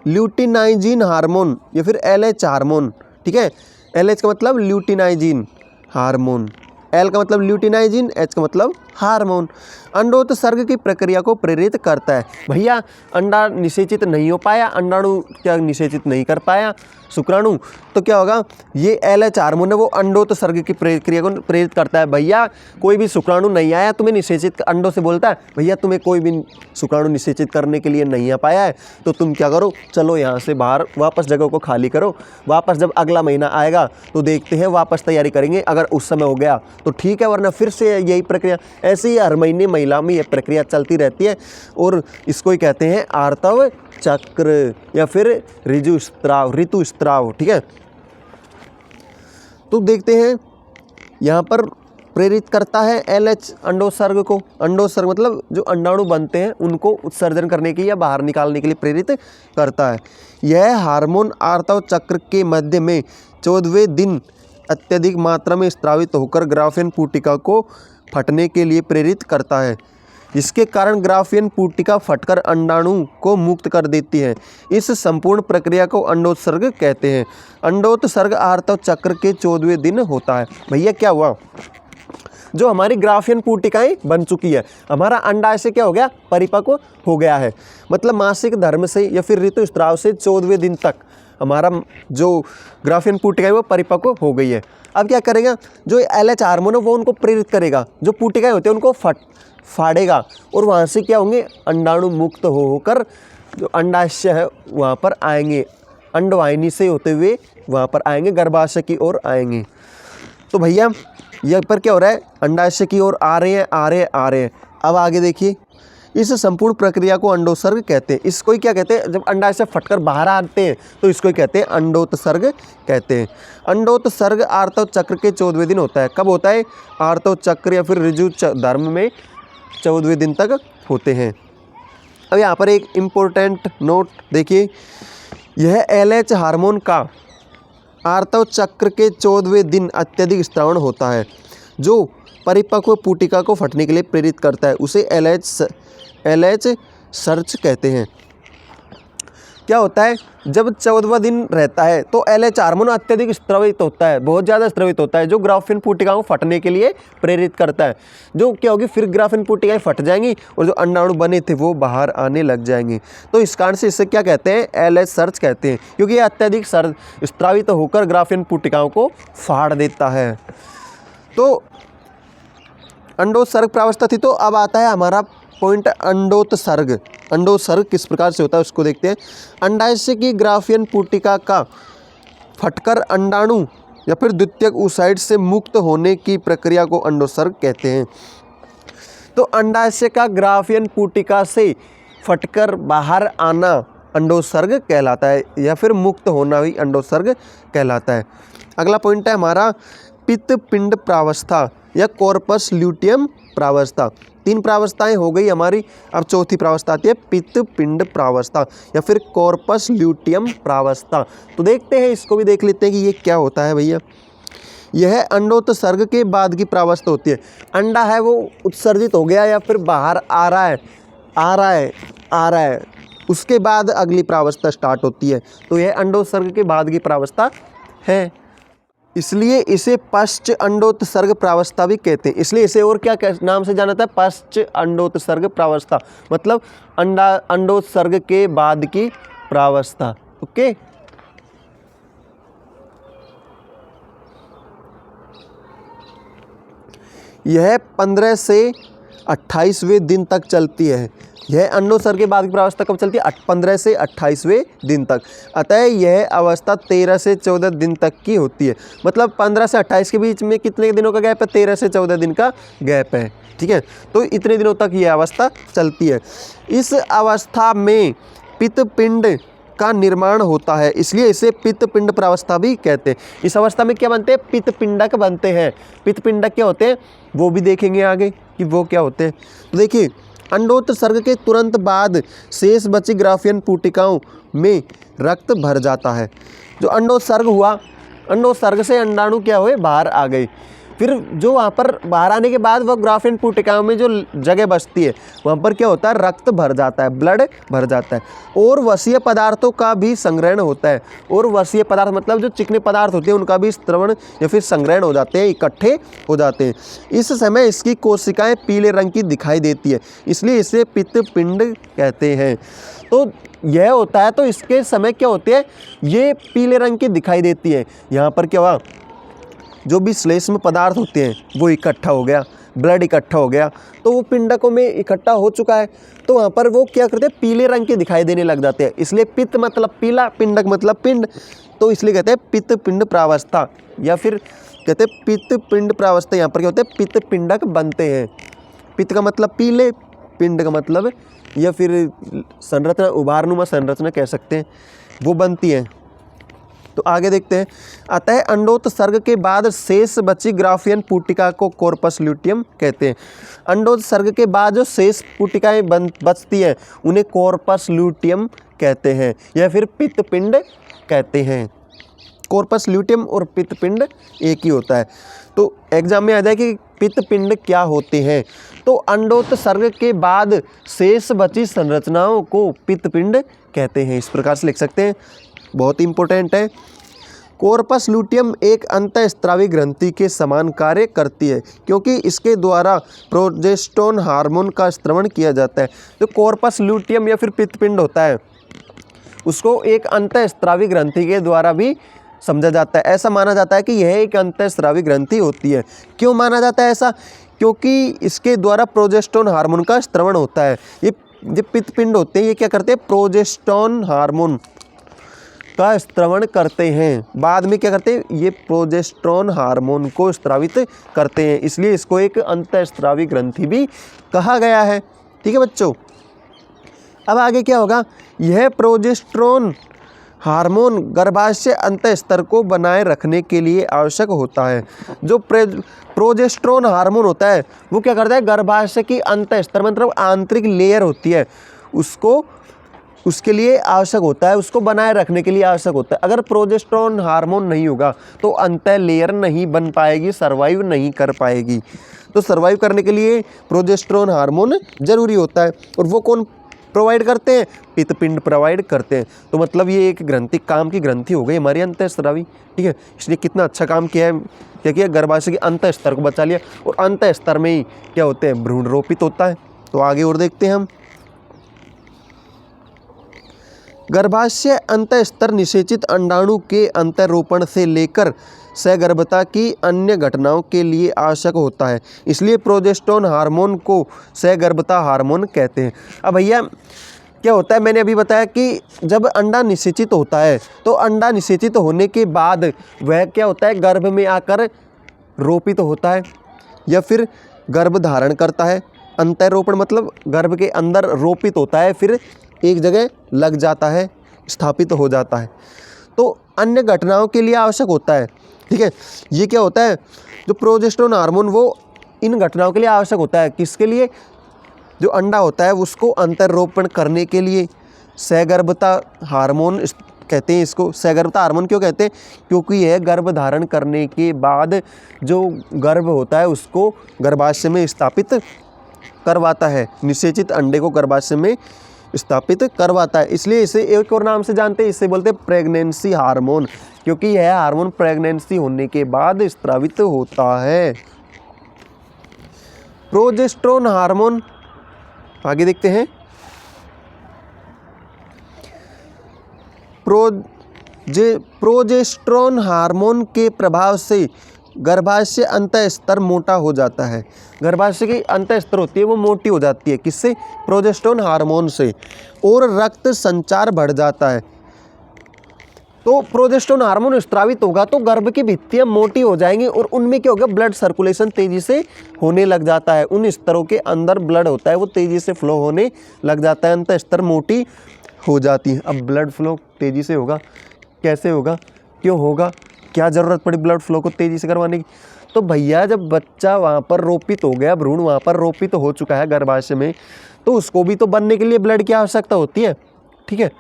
[SPEAKER 1] ल्यूटिनाइजिन हार्मोन या फिर LH हार्मोन, ठीक है, LH का मतलब ल्यूटिनाइजिन हार्मोन, L का मतलब ल्यूटिनाइजिन, H का मतलब हार्मोन, अंडोत्सर्ग की प्रक्रिया को प्रेरित करता है। भैया अंडा निषेचित नहीं हो पाया, अंडाणु क्या निषेचित नहीं कर पाया शुक्राणु, तो क्या होगा, ये LH हार्मोन है वो अंडोत्सर्ग की प्रक्रिया को प्रेरित करता है। भैया कोई भी शुक्राणु नहीं आया, तुम्हें निषेचित अंडों से बोलता है, भैया तुम्हें कोई भी शुक्राणु निषेचित करने के लिए नहीं आ पाया है, तो तुम क्या करो, चलो यहाँ से बाहर वापस जगह को खाली करो, वापस जब अगला महीना आएगा तो देखते हैं, वापस तैयारी करेंगे, अगर उस समय हो गया तो ठीक है, वरना फिर से यही प्रक्रिया। ऐसे ही हर महीने महिला में यह प्रक्रिया चलती रहती है और इसको ही कहते हैं आर्तव चक्र या फिर ऋतुस्राव, ठीक है। तो देखते हैं यहाँ पर प्रेरित करता है LH अंडोत्सर्ग को, अंडोत्सर्ग मतलब जो अंडाणु बनते हैं उनको उत्सर्जन करने के या बाहर निकालने के लिए प्रेरित करता है। यह हार्मोन आर्तव चक्र के मध्य में 14वें दिन अत्यधिक मात्रा में स्रावित होकर ग्राफियन पुटिका को फटने के लिए प्रेरित करता है, जिसके कारण ग्राफियन पुटिका फटकर अंडाणु को मुक्त कर देती है। इस संपूर्ण प्रक्रिया को अंडोत्सर्ग कहते हैं। अंडोत्सर्ग आर्तव चक्र के 14वें दिन होता है। भैया क्या हुआ, जो हमारी ग्राफियन पुटिकाएं बन चुकी है, हमारा अंडाशय क्या हो गया, परिपक्व हो गया है, मतलब मासिक धर्म से या फिर ऋतुस्राव से 14वें दिन तक हमारा जो ग्राफियन पुटिका है वो परिपक्व हो गई है। अब क्या करेगा, जो LH हार्मोन है वो उनको प्रेरित करेगा, जो पुटिकाएं होती है उनको फाड़ेगा और वहाँ से क्या होंगे, अंडाणु मुक्त होकर जो अंडाशय है वहाँ पर आएंगे, अंडवाहिनी से होते हुए वहाँ पर आएंगे, गर्भाशय की ओर आएंगे। तो भैया यहाँ पर क्या हो रहा है, अंडाशय की ओर आ रहे हैं। अब आगे देखिए, इस संपूर्ण प्रक्रिया को अंडोत्सर्ग कहते हैं। इसको ही क्या कहते हैं, जब अंडाशय फटकर बाहर आते हैं तो इसको ही कहते हैं अंडोत्सर्ग कहते हैं। अंडोत्सर्ग आर्तव चक्र के 14वें दिन होता है। कब होता है, आर्तव चक्र या फिर ऋजु धर्म में 14वें दिन तक होते हैं। अब यहाँ पर एक इम्पोर्टेंट नोट देखिए, यह LH हार्मोन का आर्तव चक्र के 14वें दिन अत्यधिक स्रावण होता है, जो परिपक्व पुटिका को फटने के लिए प्रेरित करता है। उसे LH सर्च कहते हैं। क्या होता है, जब 14वां दिन रहता है तो LH हार्मोन अत्यधिक स्रावित होता है, बहुत ज़्यादा स्रावित होता है, जो ग्राफियन पुटिकाओं को फटने के लिए प्रेरित करता है। जो क्या होगी, फिर ग्राफियन पुटिकाएं फट जाएंगी और जो अंडाणु बने थे वो बाहर आने लग जाएंगे। तो इस कारण से इसे क्या कहते हैं, LH सर्च कहते हैं, क्योंकि ये अत्यधिक स्रावित होकर ग्राफियन पुटिकाओं को फाड़ देता है। तो अंडोत्सर्ग प्रावस्था थी। तो अब आता है हमारा पॉइंट अंडोत्सर्ग। अंडोत्सर्ग किस प्रकार से होता है उसको देखते हैं। अंडाशय की ग्राफियन पुटिका का फटकर अंडाणु या फिर द्वितीयक oocyte से मुक्त होने की प्रक्रिया को अंडोत्सर्ग कहते हैं। तो अंडाशय का ग्राफियन पुटिका से फटकर बाहर आना अंडोत्सर्ग कहलाता है, या फिर मुक्त होना भी अंडोत्सर्ग कहलाता है। अगला पॉइंट है हमारा पित्तपिंड प्रावस्था या कॉर्पस ल्यूटियम प्रावस्था। 3 प्रावस्थाएं हो गई हमारी, अब चौथी प्रावस्था आती है पित्तपिंड प्रावस्था या फिर कॉर्पस ल्यूटियम प्रावस्था। तो देखते हैं, इसको भी देख लेते हैं कि ये क्या होता है भैया। यह अंडोत्सर्ग के बाद की प्रावस्था होती है। अंडा है वो उत्सर्जित हो गया या फिर बाहर आ रहा है, उसके बाद अगली प्रावस्था स्टार्ट होती है। तो यह अंडोत्सर्ग के बाद की प्रावस्था है, इसलिए इसे पश्च अंडोत्सर्ग प्रावस्था भी कहते हैं। इसलिए इसे और क्या नाम से जाना जाता है, पश्च अंडोत्सर्ग प्रावस्था, मतलब अंडोत्सर्ग के बाद की प्रावस्था। ओके, यह 15 से 28वें दिन तक चलती है। यह अंडोत्सर्ग के बाद की प्रावस्था कब चलती है, 15 से 28वें दिन तक। अतः यह अवस्था 13 से 14 दिन तक की होती है। मतलब 15 से 28 के बीच में कितने दिनों का गैप है, 13 से 14 दिन का गैप है। ठीक है, तो इतने दिनों तक यह अवस्था चलती है। इस अवस्था में पित्तपिंड का निर्माण होता है, इसलिए इसे पित्तपिंड प्रावस्था भी कहते हैं। इस अवस्था में क्या बनते हैं, पित्तपिंडक बनते हैं। पित्तपिंडक क्या होते हैं वो भी देखेंगे आगे कि वो क्या होते हैं। तो देखिए, अंडोत्सर्ग के तुरंत बाद शेष बची ग्राफियन पुटिकाओं में रक्त भर जाता है। जो अंडोत्सर्ग हुआ, अंडोत्सर्ग से अंडाणु क्या हुए, बाहर आ गए, फिर जो वहाँ पर बाहर आने के बाद वह ग्राफियन पुटिकाओं में जो जगह बचती है वहाँ पर क्या होता है, रक्त भर जाता है, ब्लड भर जाता है, और वसीय पदार्थों का भी संग्रहण होता है। और वसीय पदार्थ मतलब जो चिकने पदार्थ होते हैं उनका भी स्त्रवण या फिर संग्रहण हो जाते हैं, इकट्ठे हो जाते हैं। इस समय इसकी कोशिकाएं पीले रंग की दिखाई देती है, इसलिए इसे पित्तपिंड कहते हैं। तो यह होता है, तो इसके समय क्या होते हैं, ये पीले रंग की दिखाई देती है। यहाँ पर क्या हुआ, जो भी श्लेष्म पदार्थ होते हैं वो इकट्ठा हो गया, ब्लड इकट्ठा हो गया, तो वो पिंडकों में इकट्ठा हो चुका है, तो वहाँ पर वो क्या करते हैं, पीले रंग के दिखाई देने लग जाते हैं। इसलिए पित्त मतलब पीला, पिंडक मतलब पिंड, तो इसलिए कहते हैं पित्त पिंड प्रावस्था, या फिर कहते हैं पित्त पिंड प्रावस्था। यहाँ पर क्या होते हैं, पित्त पिंडक बनते हैं। पित्त का मतलब पीले, पिंड का मतलब या फिर संरचना, उभारनुमा संरचना कह सकते हैं, वो बनती है। तो आगे देखते हैं। अतः अंडोत्सर्ग के बाद शेष बची ग्राफियन पुटिका को कॉर्पस ल्यूटियम कहते हैं। अंडोत्सर्ग के बाद जो शेष पुटिकाएं बचती हैं उन्हें कॉर्पस ल्यूटियम कहते हैं या फिर पित्तपिंड कहते हैं। कॉर्पस ल्यूटियम और पित्तपिंड एक ही होता है। तो एग्जाम में आ जाए कि पित्तपिंड क्या होते हैं, तो अंडोत्सर्ग के बाद शेष बची संरचनाओं को पित्तपिंड कहते हैं। इस प्रकार से लिख सकते हैं, बहुत इंपॉर्टेंट है। कॉर्पस ल्यूटियम एक अंतःस्रावी ग्रंथि के समान कार्य करती है क्योंकि इसके द्वारा प्रोजेस्टेरोन हार्मोन का स्त्रवण किया जाता है। जो कॉर्पस ल्यूटियम या फिर पित्तपिंड होता है उसको एक अंतःस्रावी ग्रंथि के द्वारा भी समझा जाता है। ऐसा माना जाता है कि यह एक अंतःस्रावी ग्रंथि होती है। क्यों माना जाता है ऐसा, क्योंकि इसके द्वारा प्रोजेस्टेरोन हार्मोन का स्त्रवण होता है। ये पित्तपिंड होते हैं, ये क्या करते हैं, प्रोजेस्टेरोन हार्मोन का स्त्रवण करते हैं। बाद में क्या करते हैं, ये प्रोजेस्टेरोन हार्मोन को स्रावित करते हैं, इसलिए इसको एक अंतःस्रावी ग्रंथि भी कहा गया है। ठीक है बच्चों, अब आगे क्या होगा, यह प्रोजेस्टेरोन हार्मोन गर्भाशय अंतःस्तर को बनाए रखने के लिए आवश्यक होता है। जो प्रोजेस्टेरोन हार्मोन होता है वो क्या करता है, गर्भाशय की अंतःस्तर मतलब आंतरिक लेयर होती है उसके लिए आवश्यक होता है, उसको बनाए रखने के लिए आवश्यक होता है। अगर प्रोजेस्टेरोन हार्मोन नहीं होगा तो अंतः लेयर नहीं बन पाएगी, सर्वाइव नहीं कर पाएगी। तो सर्वाइव करने के लिए प्रोजेस्टेरोन हार्मोन जरूरी होता है, और वो कौन प्रोवाइड करते हैं, पित्तपिंड प्रोवाइड करते हैं। तो मतलब ये एक ग्रंथि, काम की ग्रंथि हो गई हमारी अंतःस्रावी। ठीक है, इसलिए कितना अच्छा काम किया है, क्या किया, गर्भाशय के अंतःस्तर को बचा लिया, और अंतःस्तर में ही क्या होते हैं, भ्रूण रोपित होता है। तो आगे और देखते हैं हम। गर्भाशय अंतःस्तर निषेचित अंडाणु के अंतरोपण से लेकर सगर्भता की अन्य घटनाओं के लिए आवश्यक होता है, इसलिए प्रोजेस्टेरोन हार्मोन को सगर्भता हार्मोन कहते हैं। अब भैया क्या होता है, मैंने अभी बताया कि जब अंडा निषेचित होता है तो अंडा निषेचित होने के बाद वह क्या होता है, गर्भ में आकर रोपित होता है या फिर गर्भ धारण करता है। अंतरोपण मतलब गर्भ के अंदर रोपित होता है, फिर एक जगह लग जाता है, स्थापित हो जाता है। तो अन्य घटनाओं के लिए आवश्यक होता है। ठीक है, ये क्या होता है, जो प्रोजेस्टेरोन हार्मोन वो इन घटनाओं के लिए आवश्यक होता है। किसके लिए, जो अंडा होता है उसको अंतरोपण करने के लिए। सगर्भता हार्मोन कहते हैं इसको। सगर्भता हार्मोन क्यों कहते हैं, क्योंकि यह गर्भ धारण करने के बाद जो गर्भ होता है उसको गर्भाशय में स्थापित करवाता है, निषेचित अंडे को गर्भाशय में स्थापित करवाता है। इसलिए इसे एक और नाम से जानते हैं, इसे बोलते हैं प्रेगनेंसी हार्मोन, क्योंकि यह हार्मोन प्रेगनेंसी होने के बाद स्रावित होता है। प्रोजेस्टेरोन हार्मोन, आगे देखते हैं। प्रोजेस्टेरोन हार्मोन के प्रभाव से गर्भाशय अंतःस्तर मोटा हो जाता है। गर्भाशय की अंतःस्तर होती है वो मोटी हो जाती है, किससे, प्रोजेस्टेरोन हार्मोन से, और रक्त संचार बढ़ जाता है। तो प्रोजेस्टेरोन हार्मोन स्रावित होगा तो गर्भ की भित्तियां मोटी हो जाएंगी और उनमें क्या होगा, ब्लड सर्कुलेशन तेजी से होने लग जाता है। उन स्तरों के अंदर ब्लड होता है वो तेजी से फ्लो होने लग जाता है, अंतःस्तर मोटी हो जाती है। अब ब्लड फ्लो तेजी से होगा, कैसे होगा, क्यों होगा, क्या ज़रूरत पड़ी ब्लड फ्लो को तेज़ी से करवाने की? तो भैया जब बच्चा वहाँ पर रोपित हो गया, भ्रूण वहाँ पर रोपित हो चुका है गर्भाशय में, तो उसको भी तो बनने के लिए ब्लड की आवश्यकता होती है, ठीक है।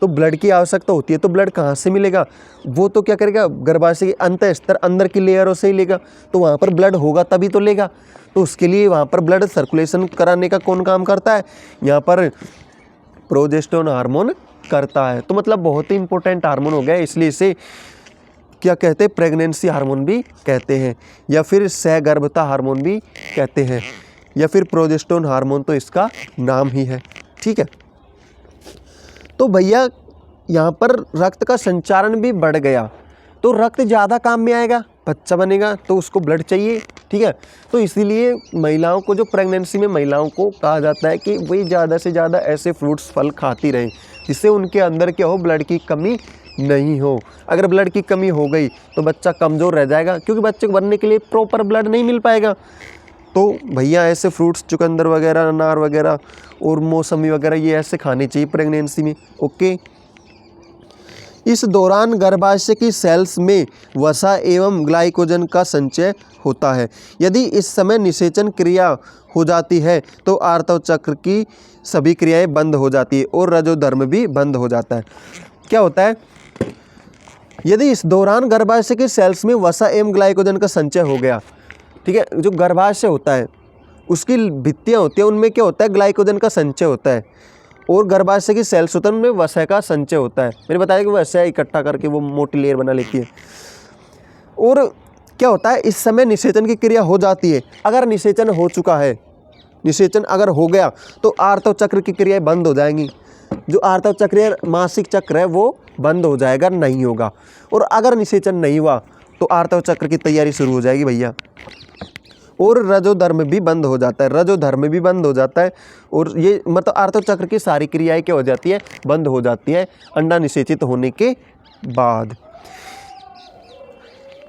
[SPEAKER 1] तो ब्लड की आवश्यकता होती है, तो ब्लड कहाँ से मिलेगा? वो तो क्या करेगा, गर्भाशय के अंत स्तर अंदर की लेयरों से ही लेगा, तो वहाँ पर ब्लड होगा तभी तो लेगा। तो उसके लिए वहाँ पर ब्लड सर्कुलेशन कराने का कौन काम करता है? यहाँ पर प्रोजेस्टेरोन हार्मोन करता है। तो मतलब बहुत ही इंपॉर्टेंट हार्मोन हो गया, इसलिए इसे क्या कहते हैं, प्रेगनेंसी हार्मोन भी कहते हैं, या फिर सहगर्भता हार्मोन भी कहते हैं, या फिर प्रोजेस्टेरोन हार्मोन तो इसका नाम ही है, ठीक है। तो भैया यहाँ पर रक्त का संचारण भी बढ़ गया, तो रक्त ज़्यादा काम में आएगा, बच्चा बनेगा तो उसको ब्लड चाहिए, ठीक है। तो इसीलिए महिलाओं को, जो प्रेगनेंसी में महिलाओं को कहा जाता है कि वही ज़्यादा से ज़्यादा ऐसे फ्रूट्स फल खाती रहें, जिससे उनके अंदर क्या हो, ब्लड की कमी नहीं हो। अगर ब्लड की कमी हो गई तो बच्चा कमज़ोर रह जाएगा, क्योंकि बच्चे को बनने के लिए प्रॉपर ब्लड नहीं मिल पाएगा। तो भैया ऐसे फ्रूट्स चुकंदर वगैरह, अनार वगैरह और मौसमी वगैरह, ये ऐसे खाने चाहिए प्रेगनेंसी में, ओके। इस दौरान गर्भाशय की सेल्स में वसा एवं ग्लाइकोजन का संचय होता है। यदि इस समय निषेचन क्रिया हो जाती है तो आर्तव चक्र की सभी क्रियाएं बंद हो जाती है और रजोधर्म भी बंद हो जाता है। क्या होता है? यदि इस दौरान गर्भाशय के सेल्स में वसा एवं ग्लाइकोजन का संचय हो गया, ठीक है, जो गर्भाशय होता है उसकी भित्तियाँ होती हैं, उनमें क्या होता है, ग्लाइकोजन का संचय होता है, और गर्भाशय की सेल्स होता है उनमें वसा का संचय होता है। मैंने बताया कि वसा इकट्ठा करके वो मोटी लेयर बना लेती है। और क्या होता है, इस समय निषेचन की क्रिया हो जाती है। अगर निषेचन हो चुका है, निषेचन अगर हो गया तो आर्तव चक्र की क्रियाएं बंद हो जाएंगी। जो आर्तव चक्र है, मासिक चक्र है, वो बंद हो जाएगा, नहीं होगा। और अगर निषेचन नहीं हुआ तो आर्तव चक्र की तैयारी शुरू हो जाएगी भैया, और रजोधर्म भी बंद हो जाता है, रजोधर्म भी बंद हो जाता है। और ये मतलब आर्तव चक्र की सारी क्रियाएं क्या हो जाती है, बंद हो जाती है अंडा निषेचित होने के बाद।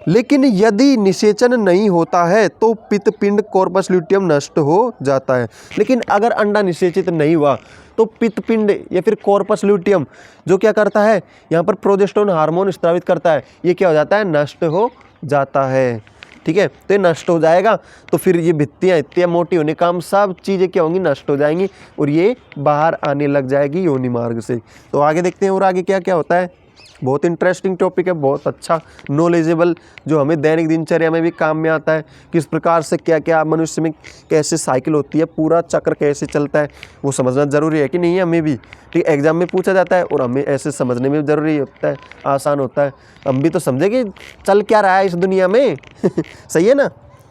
[SPEAKER 1] लेकिन यदि निषेचन नहीं होता है तो पित्तपिंड कॉर्पस ल्यूटियम नष्ट हो जाता है। लेकिन अगर अंडा निषेचित नहीं हुआ तो पित्तपिंड या फिर कॉर्पस ल्यूटियम जो क्या करता है, यहाँ पर प्रोजेस्टेरोन हार्मोन स्रावित करता है, ये क्या हो जाता है, नष्ट हो जाता है, ठीक है। तो ये नष्ट हो जाएगा तो फिर ये भित्तियाँ इतनी मोटी होने का हम सब चीज़ें क्या होंगी, नष्ट हो जाएंगी, और ये बाहर आने लग जाएगी योनि मार्ग से। तो आगे देखते हैं और आगे क्या क्या होता है। बहुत इंटरेस्टिंग टॉपिक है, बहुत अच्छा नॉलेजेबल, जो हमें दैनिक दिनचर्या में भी काम में आता है। किस प्रकार से क्या क्या मनुष्य में कैसे साइकिल होती है, पूरा चक्र कैसे चलता है, वो समझना ज़रूरी है कि नहीं है, हमें भी, ठीक है। एग्जाम में पूछा जाता है और हमें ऐसे समझने में ज़रूरी होता है, आसान होता है। हम भी तो समझे कि चल क्या रहा है इस दुनिया में सही है ना।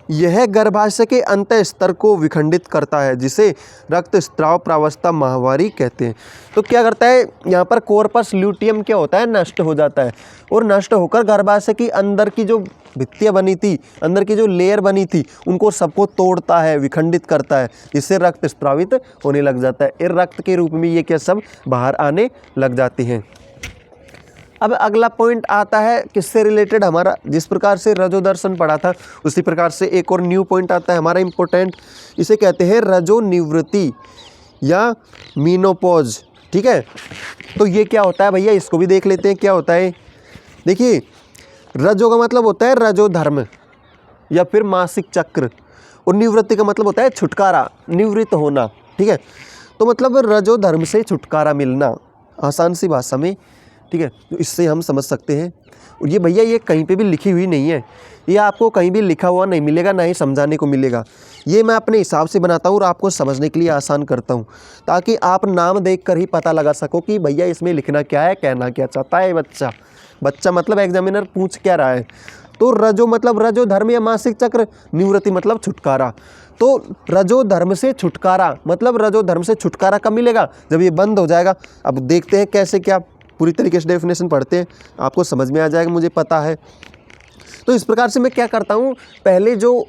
[SPEAKER 1] यह गर्भाशय के अंत स्तर को विखंडित करता है, जिसे रक्तस्राव प्रावस्था माहवारी कहते हैं। तो क्या करता है, यहाँ पर कॉर्पस ल्यूटियम क्या होता है, नष्ट हो जाता है, और नष्ट होकर गर्भाशय की अंदर की जो भित्तियाँ बनी थी, अंदर की जो लेयर बनी थी, उनको सबको तोड़ता है, विखंडित करता है, जिससे रक्त स्रावित होने लग जाता है। और रक्त के रूप में ये क्या सब बाहर आने लग जाती हैं। अब अगला पॉइंट आता है किससे रिलेटेड, हमारा जिस प्रकार से रजोदर्शन पढ़ा था उसी प्रकार से एक और न्यू पॉइंट आता है हमारा इम्पोर्टेंट। इसे कहते हैं रजो निवृत्ति या मीनोपॉज, ठीक है। तो ये क्या होता है भैया, इसको भी देख लेते हैं क्या होता है। देखिए, रजो का मतलब होता है रजोधर्म या फिर मासिक चक्र, और निवृत्ति का मतलब होता है छुटकारा, निवृत्त होना, ठीक है। तो मतलब रजोधर्म से छुटकारा मिलना, आसान सी भाषा में, ठीक है। तो इससे हम समझ सकते हैं। और ये भैया ये कहीं पे भी लिखी हुई नहीं है, ये आपको कहीं भी लिखा हुआ नहीं मिलेगा, ना ही समझाने को मिलेगा। ये मैं अपने हिसाब से बनाता हूँ और आपको समझने के लिए आसान करता हूँ, ताकि आप नाम देखकर ही पता लगा सको कि भैया इसमें लिखना क्या है, कहना क्या चाहता है बच्चा। बच्चा मतलब एग्जामिनर पूछ क्या रहा है। तो रजो मतलब रजो धर्म या मासिक चक्र, निवृत्ति मतलब छुटकारा। तो रजो धर्म से छुटकारा मतलब रजो धर्म से छुटकारा कब मिलेगा, जब ये बंद हो जाएगा। अब देखते हैं कैसे, क्या पूरी तरीके से डेफिनेशन पढ़ते हैं, आपको समझ में आ जाएगा, मुझे पता है। तो इस प्रकार से मैं क्या करता हूँ, पहले जो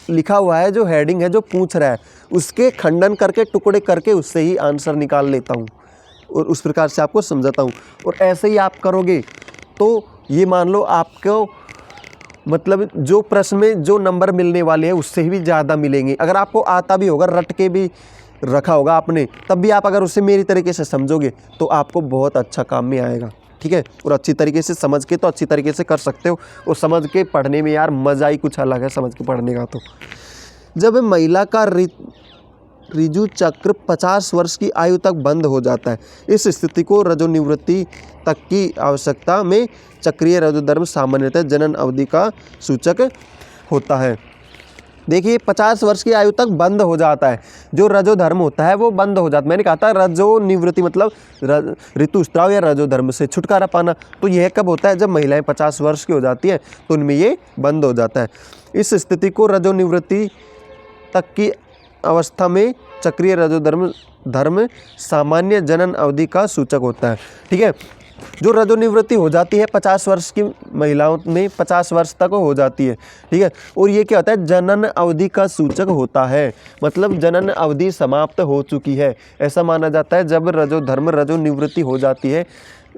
[SPEAKER 1] लिखा हुआ है, जो हेडिंग है, जो पूछ रहा है, उसके खंडन करके, टुकड़े करके उससे ही आंसर निकाल लेता हूँ और उस प्रकार से आपको समझाता हूँ। और ऐसे ही आप करोगे तो ये मान लो आपको मतलब जो प्रश्न में जो नंबर मिलने वाले हैं उससे भी ज़्यादा मिलेंगे। अगर आपको आता भी होगा, रट के भी रखा होगा आपने, तब भी आप अगर उसे मेरी तरीके से समझोगे तो आपको बहुत अच्छा काम में आएगा। ठीक है। और अच्छी तरीके से समझ के तो अच्छी तरीके से कर सकते हो, और समझ के पढ़ने में यार मज़ा ही कुछ अलग है समझ के पढ़ने का। तो जब महिला का ऋजु चक्र 50 वर्ष की आयु तक बंद हो जाता है, इस स्थिति को रजोनिवृत्ति तक की आवश्यकता में चक्रीय रजोधर्म सामान्यतः जनन अवधि का सूचक होता है। देखिए 50 वर्ष की आयु तक बंद हो जाता है, जो रजोधर्म होता है वो बंद हो जाता है। मैंने कहा था रजोनिवृत्ति मतलब ऋतुस्राव या रजोधर्म से छुटकारा पाना। तो यह कब होता है? जब महिलाएं 50 वर्ष की हो जाती हैं तो उनमें ये बंद हो जाता है। इस स्थिति को रजोनिवृत्ति तक की अवस्था में चक्रीय रजोधर्म सामान्य जनन अवधि का सूचक होता है, ठीक है। जो रजोनिवृत्ति हो जाती है 50 वर्ष की महिलाओं में 50 वर्ष तक हो जाती है, ठीक है। और ये क्या होता है? जनन अवधि का सूचक होता है, मतलब जनन अवधि समाप्त हो चुकी है ऐसा माना जाता है। जब रजोनिवृत्ति हो जाती है,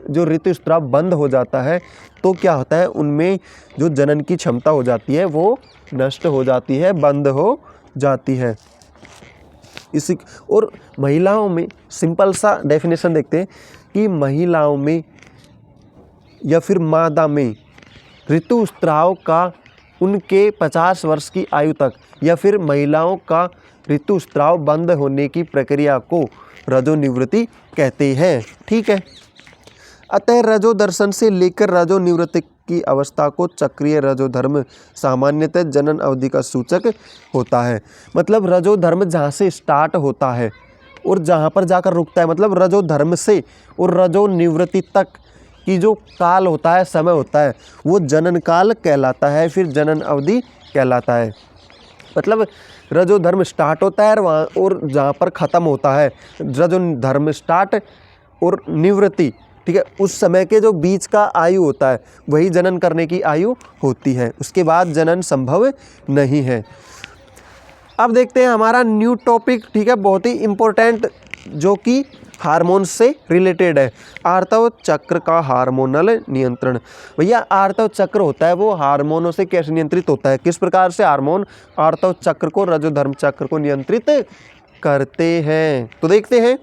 [SPEAKER 1] जो ऋतुस्राव बंद हो जाता है, तो क्या होता है? उनमें जो जनन की क्षमता हो जाती है वो नष्ट हो जाती है, बंद हो जाती है। इसी और महिलाओं में सिंपल सा डेफिनेशन देखते हैं कि महिलाओं में या फिर मादा में ऋतुस्राव का उनके 50 वर्ष की आयु तक या फिर महिलाओं का ऋतुस्राव बंद होने की प्रक्रिया को रजोनिवृत्ति कहते हैं, ठीक है। अतः रजोदर्शन से लेकर रजोनिवृत्ति की अवस्था को चक्रीय रजोधर्म सामान्यतः जनन अवधि का सूचक होता है। मतलब रजोधर्म जहाँ से स्टार्ट होता है और जहाँ पर जाकर रुकता है, मतलब रजोधर्म से और रजोनिवृत्ति तक की जो काल होता है, समय होता है, वो जनन काल कहलाता है, फिर जनन अवधि कहलाता है। मतलब रजोधर्म स्टार्ट होता है और जहाँ पर ख़त्म होता है रजोधर्म स्टार्ट और निवृत्ति, ठीक है, उस समय के जो बीच का आयु होता है वही जनन करने की आयु होती है, उसके बाद जनन संभव नहीं है। अब देखते हैं हमारा न्यू टॉपिक, ठीक है, बहुत ही इम्पोर्टेंट, जो कि हार्मोन से रिलेटेड है। आर्तव चक्र का हार्मोनल नियंत्रण। भैया आर्तव चक्र होता है वो हार्मोनों से कैसे नियंत्रित होता है? किस प्रकार से हार्मोन आर्तव चक्र को, रजोधर्म चक्र को नियंत्रित करते हैं? तो देखते हैं।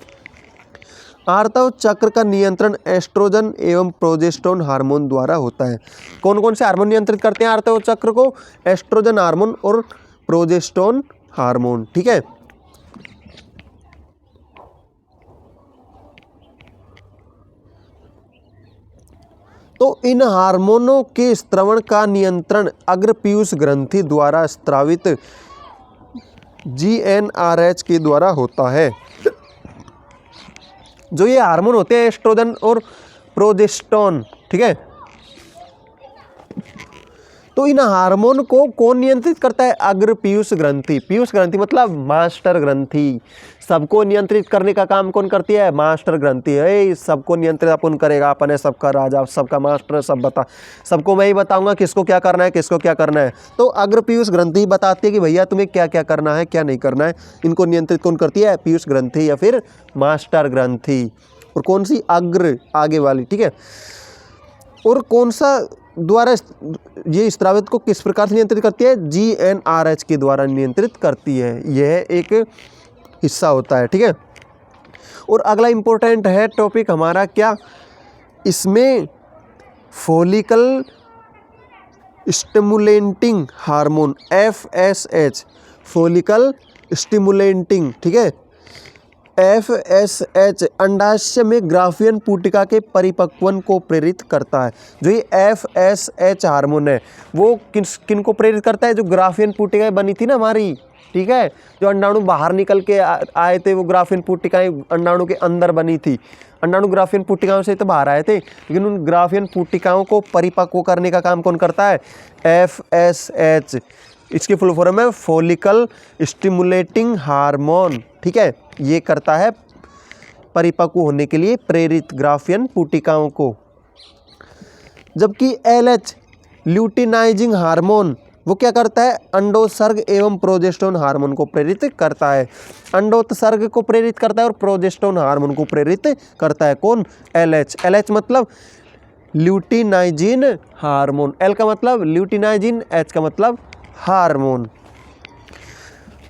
[SPEAKER 1] आर्तव चक्र का नियंत्रण एस्ट्रोजन एवं प्रोजेस्टेरोन हार्मोन द्वारा होता है। कौन कौन से हार्मोन नियंत्रित करते हैं आर्तव चक्र को? एस्ट्रोजन हार्मोन और प्रोजेस्टेरोन हार्मोन, ठीक है। तो इन हार्मोनों के स्त्रवण का नियंत्रण अग्रपीयूष ग्रंथि द्वारा स्त्रावित GnRH के द्वारा होता है। जो ये हार्मोन होते हैं एस्ट्रोजन और प्रोजेस्टेरोन, ठीक है, तो इन हार्मोन को कौन नियंत्रित करता है? अग्रपीयूष ग्रंथि। पीयूष ग्रंथि मतलब मास्टर ग्रंथि। सबको नियंत्रित करने का काम कौन करती है? मास्टर ग्रंथि है। सबको नियंत्रित अपन करेगा, अपन है सबका राजा, सबका मास्टर, सबको मैं ही बताऊंगा किसको क्या करना है, किसको क्या करना है। तो अग्रपीयूष ग्रंथि बताती है कि भैया तुम्हें क्या क्या करना है, क्या नहीं करना है। इनको नियंत्रित कौन करती है? पीयूष ग्रंथि या फिर मास्टर ग्रंथि। और कौन सी? अग्र, आगे वाली, ठीक है। और कौन सा द्वारा ये स्त्रावित को किस प्रकार से नियंत्रित करती है? GnRH के द्वारा नियंत्रित करती है। यह एक हिस्सा होता है, ठीक है। और अगला इंपॉर्टेंट है टॉपिक हमारा क्या? इसमें follicle stimulating hormone FSH, follicle stimulating, ठीक है, FSH अंडाशय में ग्राफियन पुटिका के परिपक्वन को प्रेरित करता है। जो ये FSH हार्मोन है वो किन को प्रेरित करता है? जो ग्राफियन पुटिकाएं बनी थी ना हमारी, ठीक है, जो अंडाणु बाहर निकल के आए थे, वो ग्राफियन पुटिकाएं अंडाणु के अंदर बनी थी। अंडाणु ग्राफियन पुटिकाओं से तो बाहर आए थे, लेकिन उन ग्राफियन पुटिकाओं को परिपक्व करने का काम कौन करता है? FSH। इसकी फुल फॉर्म है फॉलिकल स्टिमुलेटिंग हार्मोन, ठीक है। ये करता है परिपक्व होने के लिए प्रेरित ग्राफियन पुटिकाओं को। जबकि LH ल्यूटिनाइजिंग हार्मोन वो क्या करता है? अंडोत्सर्ग एवं प्रोजेस्टेरोन हार्मोन को प्रेरित करता है। अंडोत्सर्ग को प्रेरित करता है और प्रोजेस्टेरोन हार्मोन को प्रेरित करता है। कौन? LH। LH मतलब ल्यूटिनाइजिन हार्मोन। L का मतलब ल्यूटिनाइजिन, H का मतलब हार्मोन।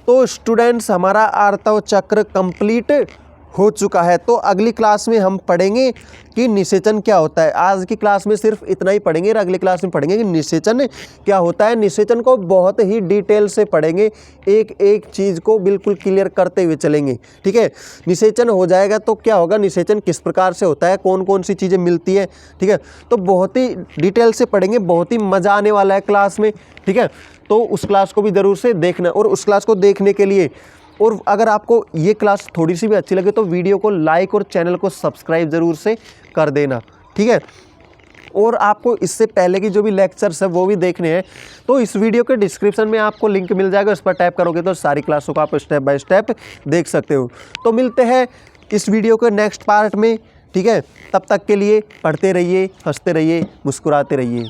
[SPEAKER 1] तो स्टूडेंट्स हमारा आर्तव चक्र कंप्लीट हो चुका है। तो अगली क्लास में हम पढ़ेंगे कि निषेचन क्या होता है। आज की क्लास में सिर्फ इतना ही पढ़ेंगे और अगली क्लास में पढ़ेंगे कि निषेचन क्या होता है। निषेचन को बहुत ही डिटेल से पढ़ेंगे, एक एक चीज़ को बिल्कुल क्लियर करते हुए चलेंगे, ठीक है। निषेचन हो जाएगा तो क्या होगा, निषेचन किस प्रकार से होता है, कौन कौन सी चीज़ें मिलती है, ठीक है। तो बहुत ही डिटेल से पढ़ेंगे, बहुत ही मज़ा आने वाला है क्लास में, ठीक है। तो उस क्लास को भी ज़रूर से देखना, और उस क्लास को देखने के लिए, और अगर आपको ये क्लास थोड़ी सी भी अच्छी लगे तो वीडियो को लाइक और चैनल को सब्सक्राइब ज़रूर से कर देना, ठीक है। और आपको इससे पहले की जो भी लेक्चर्स है वो भी देखने हैं तो इस वीडियो के डिस्क्रिप्शन में आपको लिंक मिल जाएगा, उस पर टैप करोगे तो सारी क्लासों को आप स्टेप बाय स्टेप देख सकते हो। तो मिलते हैं इस वीडियो के नेक्स्ट पार्ट में, ठीक है। तब तक के लिए पढ़ते रहिए, हंसते रहिए, मुस्कुराते रहिए।